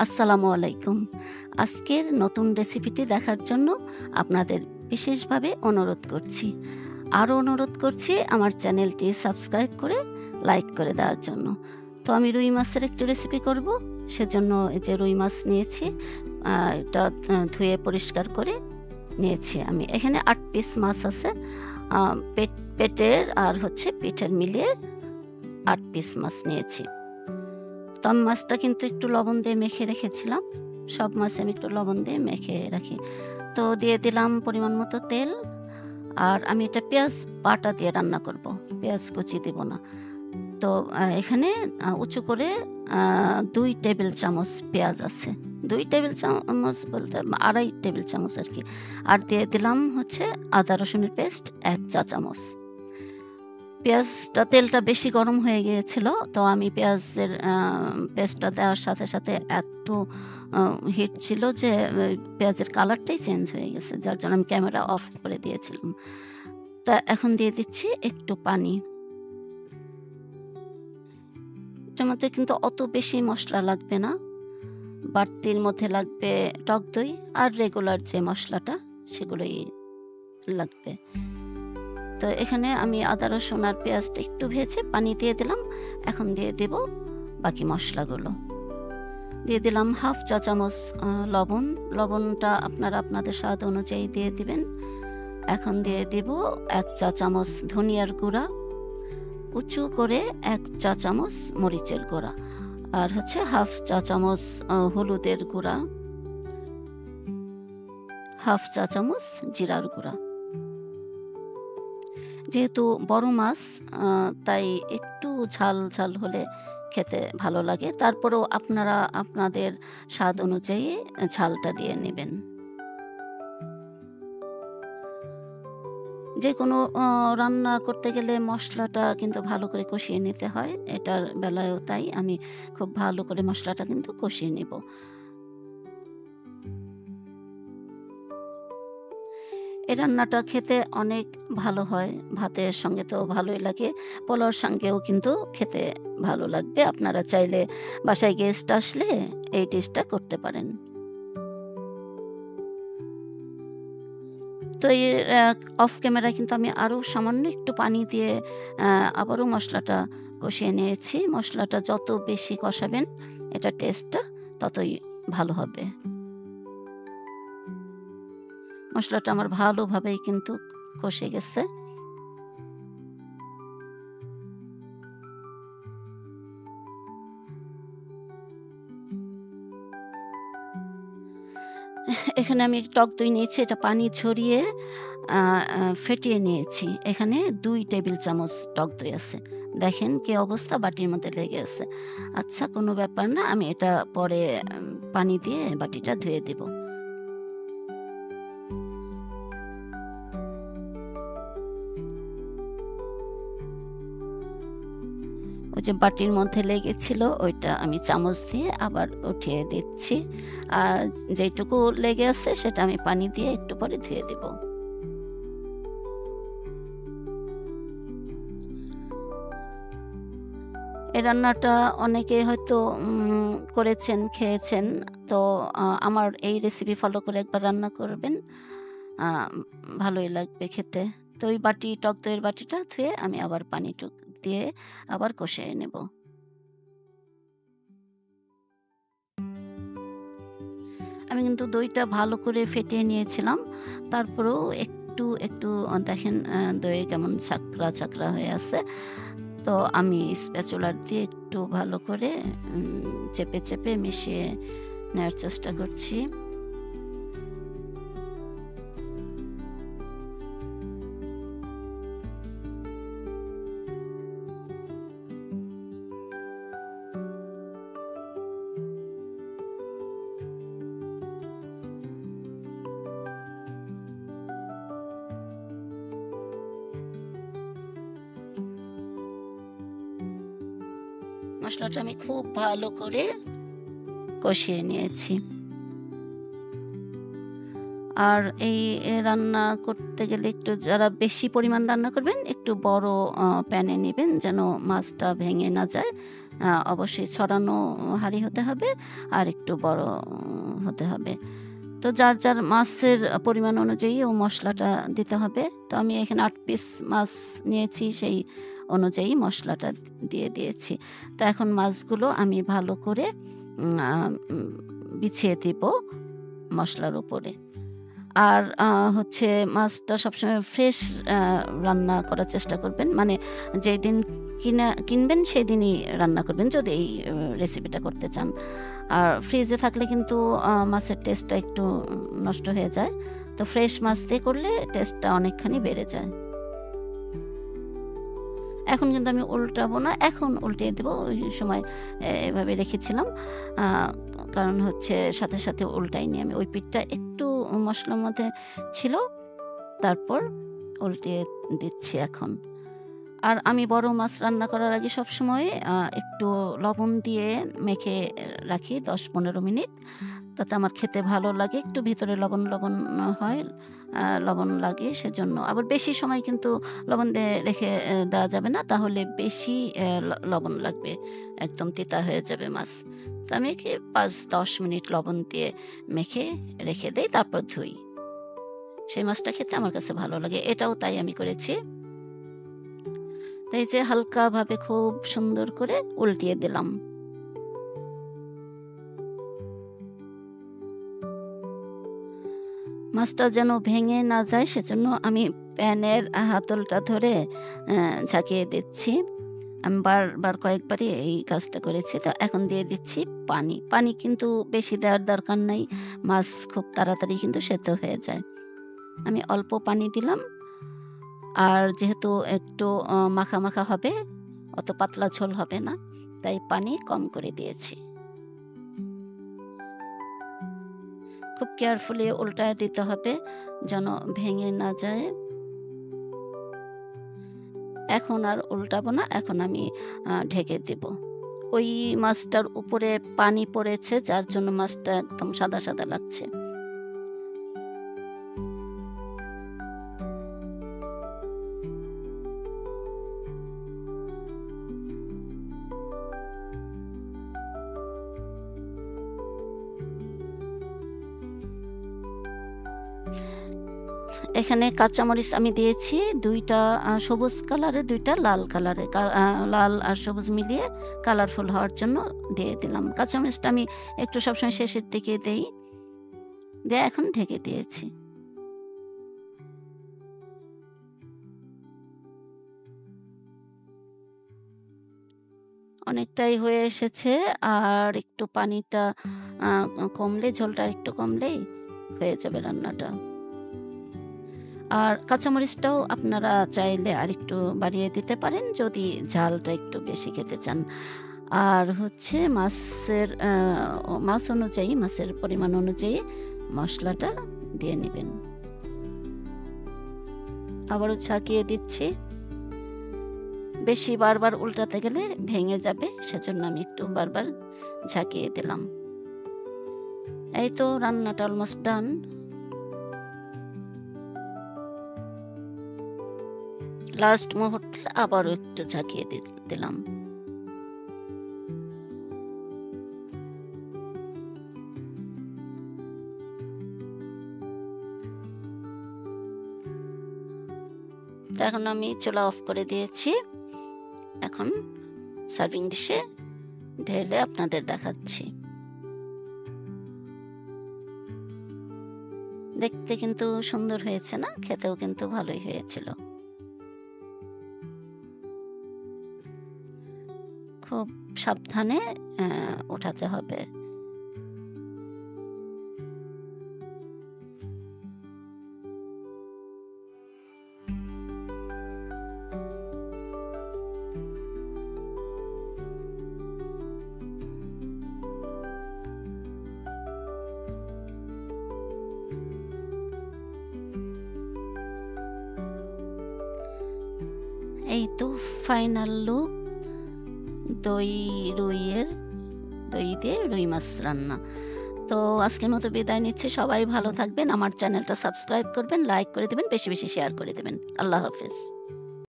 আসসালামু আলাইকুম। আজকের নতুন রেসিপিটি দেখার জন্য আপনাদের বিশেষভাবে অনুরোধ করছি। আরও অনুরোধ করছি আমার চ্যানেলটি সাবস্ক্রাইব করে লাইক করে দেওয়ার জন্য। তো আমি রুই মাছের একটু রেসিপি করব। সেজন্য এই যে রুই মাছ নিয়েছি, এটা ধুয়ে পরিষ্কার করে নিয়েছি আমি। এখানে ৮ পিস মাছ আছে। পেটের আর হচ্ছে পিঠের মিলিয়ে ৮ পিস মাছ নিয়েছি। তো আমি মাছটা কিন্তু একটু লবণ দিয়ে মেখে রেখেছিলাম। সব মাছ আমি একটু লবণ দিয়ে মেখে রাখি। তো দিয়ে দিলাম পরিমাণ মতো তেল। আর আমি এটা পেঁয়াজ বাটা দিয়ে রান্না করব, পেঁয়াজ কুচি দেব না। তো এখানে উঁচু করে ২ টেবিল চামচ পেঁয়াজ আছে। ২ টেবিল চামচ বলতে ২.৫ টেবিল চামচ আর কি। আর দিয়ে দিলাম হচ্ছে আদা রসুনের পেস্ট ১ চা চামচ। পেঁয়াজটা তেলটা বেশি গরম হয়ে গিয়েছিল, তো আমি পেঁয়াজের পেস্টটা দেওয়ার সাথে সাথে এত হিট ছিল যে পেঁয়াজের কালারটাই চেঞ্জ হয়ে গেছে, যার জন্য আমি ক্যামেরা অফ করে দিয়েছিলাম। তা এখন দিয়ে দিচ্ছি একটু পানি। এটার মধ্যে কিন্তু অত বেশি মশলা লাগবে না, বাড়তির মধ্যে লাগবে টক দই আর রেগুলার যে মশলাটা সেগুলোই লাগবে। তো এখানে আমি আদা রসুন আর পেঁয়াজটা একটু ভেজে পানি দিয়ে দিলাম। এখন দিয়ে দেব বাকি মশলাগুলো। দিয়ে দিলাম 1/2 চা চামচ লবণ। লবণটা আপনারা আপনাদের স্বাদ অনুযায়ী দিয়ে দিবেন। এখন দিয়ে দিব 1 চা চামচ ধনিয়ার গুঁড়া, উঁচু করে 1 চা চামচ মরিচের গুঁড়া, আর হচ্ছে 1/2 চা চামচ হলুদের গুঁড়া, 1/2 চা চামচ জিরার গুঁড়া। যেহেতু বড় মাছ, তাই একটু ঝাল ঝাল হলে খেতে ভালো লাগে। তারপরেও আপনারা আপনাদের স্বাদ অনুযায়ী ঝালটা দিয়ে নেবেন। যে কোনো রান্না করতে গেলে মশলাটা কিন্তু ভালো করে কষিয়ে নিতে হয়। এটার বেলায়ও তাই, আমি খুব ভালো করে মশলাটা কিন্তু কষিয়ে নেব। এই রান্নাটা খেতে অনেক ভালো হয়। ভাতের সঙ্গে তো ভালোই লাগে, পোলাওর সঙ্গেও কিন্তু খেতে ভালো লাগবে। আপনারা চাইলে বাসায় গেস্ট আসলে এই ডিশটা করতে পারেন। তো এই অফ ক্যামেরায় কিন্তু আমি আরও সামান্য একটু পানি দিয়ে আবারও মশলাটা কষিয়ে নিয়েছি। মশলাটা যত বেশি কষাবেন এটা টেস্টটা ততই ভালো হবে। মশলাটা আমার ভালোভাবেই কিন্তু কষে গেছে। এখানে আমি টক দই নিয়েছি, এটা পানি ঝরিয়ে ফেটিয়ে নিয়েছি। এখানে ২ টেবিল চামচ টক দই আছে। দেখেন কি অবস্থা, বাটির মধ্যে লেগে আছে। আচ্ছা, কোনো ব্যাপার না, আমি এটা পরে পানি দিয়ে বাটিটা ধুয়ে দেব। ওই যে বাটির মধ্যে লেগেছিল ওইটা আমি চামচ দিয়ে আবার উঠিয়ে দিচ্ছি। আর যেটুকু লেগে আছে সেটা আমি পানি দিয়ে একটু পরে ধুয়ে দেব। এই রান্নাটা অনেকে হয়তো করেছেন, খেয়েছেন। তো আমার এই রেসিপি ফলো করে একবার রান্না করবেন, ভালোই লাগবে খেতে। তো ওই টক দইয়ের বাটিটা ধুয়ে আমি আবার পানি দিয়ে আবার কষিয়ে নেব। আমি কিন্তু দইটা ভালো করে ফেটিয়ে নিয়েছিলাম। তারপরেও একটু একটু দেখেন দই কেমন ছাকরা ছাকরা হয়ে আছে। তো আমি স্প্যাচুলার দিয়ে একটু ভালো করে চেপে চেপে মিশিয়ে নেওয়ার চেষ্টা করছি। মশলাটা আমি খুব ভালো করে কষিয়ে নিয়েছি। আর এই রান্না করতে গেলে একটু, যারা বেশি পরিমাণ রান্না করবেন একটু বড় প্যানে নেবেন, যেন মাছটা ভেঙে না যায়। অবশ্যই ছড়ানো হাঁড়ি হতে হবে আর একটু বড় হতে হবে। তো যার যার মাছের পরিমাণ অনুযায়ী ও মশলাটা দিতে হবে। তো আমি এখানে ৮ পিস মাছ নিয়েছি, সেই অনুযায়ী মশলাটা দিয়ে দিয়েছি। তো এখন মাছগুলো আমি ভালো করে বিছিয়ে দিব মশলার উপরে। আর হচ্ছে মাছটা সবসময় ফ্রেশ রান্না করার চেষ্টা করবেন, মানে যেদিন কিনবেন সেই দিনই রান্না করবেন যদি এই রেসিপিটা করতে চান। আর ফ্রিজে থাকলে কিন্তু মাছের টেস্টটা একটু নষ্ট হয়ে যায়। তো ফ্রেশ মাছ দিয়ে করলে টেস্টটা অনেকখানি বেড়ে যায়। এখন কিন্তু আমি উল্টাবো না, এখন উল্টিয়ে দেবো। ওই সময় এভাবে রেখেছিলাম, কারণ হচ্ছে সাথে সাথে উল্টাইনি আমি। ওই পিঠটা একটু মশলার মধ্যে ছিল, তারপর উল্টিয়ে দিচ্ছি এখন। আর আমি বড় মাছ রান্না করার আগে সবসময় একটু লবণ দিয়ে মেখে রাখি ১০-১৫ মিনিট, তাতে আমার খেতে ভালো লাগে। একটু ভিতরে লবণ লবণ হয়, লবণ লাগে সেজন্য। আবার বেশি সময় কিন্তু লবণ দিয়ে রেখে দেওয়া যাবে না, তাহলে বেশি লবণ লাগবে, একদম তিতা হয়ে যাবে মাছ। তো আমি ৫-১০ মিনিট লবণ দিয়ে মেখে রেখে দেই, তারপর ধুই। সেই মাছটা খেতে আমার কাছে ভালো লাগে, এটাও তাই আমি করেছি। তাই যে হালকাভাবে খুব সুন্দর করে উল্টিয়ে দিলাম। মাছটা যেন ভেঙে না যায় সেজন্য আমি প্যানের হাতলটা ধরে ঝাঁকিয়ে দিচ্ছি। আমি বারবার কয়েকবারই এই কাজটা করেছি। তো এখন দিয়ে দিচ্ছি পানি। পানি কিন্তু বেশি দেওয়ার দরকার নাই, মাছ খুব তাড়াতাড়ি কিন্তু সেদ্ধ হয়ে যায়। আমি অল্প পানি দিলাম। আর যেহেতু একটু মাখা মাখা হবে, অত পাতলা ঝোল হবে না, তাই পানি কম করে দিয়েছি। খুব কেয়ারফুলি উল্টায় দিতে হবে যেন ভেঙে না যায়। এখন আর উল্টাবো না, এখন আমি ঢেকে দেব। ওই মাছটার উপরে পানি পড়েছে, যার জন্য মাছটা একদম সাদা সাদা লাগছে। এখানে কাঁচামরিচ আমি দিয়েছি ২টা, সবুজ কালারের ২টা, লাল কালারের। লাল আর সবুজ মিলিয়ে কালারফুল হওয়ার জন্য দিয়ে দিলাম। কাঁচামরিচটা আমি একটু সবসময় শেষের দিকে দেই, দিয়ে এখন ঢেকে দিয়েছি। অনেকটাই হয়ে এসেছে, আর একটু পানিটা কমলে, ঝোলটা একটু কমলেই হয়ে যাবে রান্নাটা। আর কাঁচামরিচটাও আপনারা চাইলে আরেকটু বাড়িয়ে দিতে পারেন যদি ঝালটা একটু বেশি খেতে চান। আর হচ্ছে মাছ অনুযায়ী, মাছের পরিমাণ অনুযায়ী মশলাটা দিয়ে নেবেন। আবারও ঝাঁকিয়ে দিচ্ছি। বেশি বারবার উল্টাতে গেলে ভেঙে যাবে, সেজন্য আমি একটু বারবার ঝাঁকিয়ে দিলাম। এই তো রান্নাটা অলমোস্ট ডান। লাস্ট মুহূর্তে আবারও একটু ঝাঁকিয়ে দিলাম। এখন আমি চুলা অফ করে দিয়েছি। এখন সার্ভিং ডিশে ঢেলে আপনাদের দেখাচ্ছি। দেখতে কিন্তু সুন্দর হয়েছে না? খেতেও কিন্তু ভালোই হয়েছিল। খুব সাবধানে ওঠাতে হবে। এই তো ফাইনাল লুক, দই দিয়ে রুই মাছ রান্না। তো আজকের মতো বিদায় নিচ্ছি। সবাই ভালো থাকবেন, আমার চ্যানেলটা সাবস্ক্রাইব করবেন, লাইক করে দেবেন, বেশি বেশি শেয়ার করে দেবেন। আল্লাহ হাফেজ।